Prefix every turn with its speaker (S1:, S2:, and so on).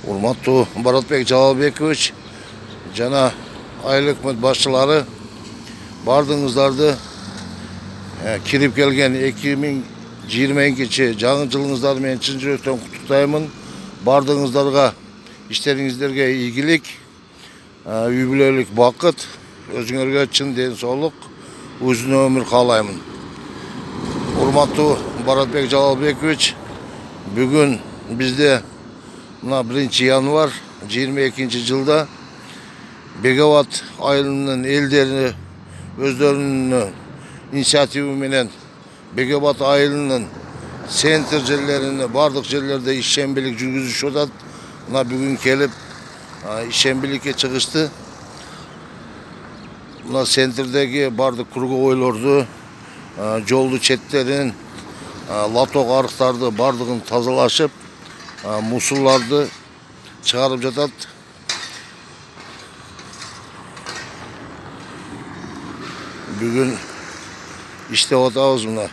S1: Урматтуу Баратбек Жалалбекович жана айыл өкмөт башчылары, бардыгыңыздарды кирип келген 2022 жаңы жылыңыздар менен чын жүрөктөн куттуктаймын. Бардыгыңыздарга иштериңиздерге ийгилик, үй бүлөлүк бакыт, өзүңөргө чын ден соолук, uzun ömür каалаймын. Урматтуу Баратбек Жалалбекович, бүгүн бизде мына 1 январ 22 жылда Беговат айылынын элдери өздөрүнүн инициатива менен Беговат айылынын центр жерлерине, бардык жерлерде ишембилик жүргүзүшүп атат. Мына бүгүн келип ишембиликке чыгышты. Мына центрдеги бардык круговойлорду, жолду четтерин, латок арыктарды бардыгын тазалашып, мусулларды чыгарып жатат. Бүгүн иштеп атабыз мына.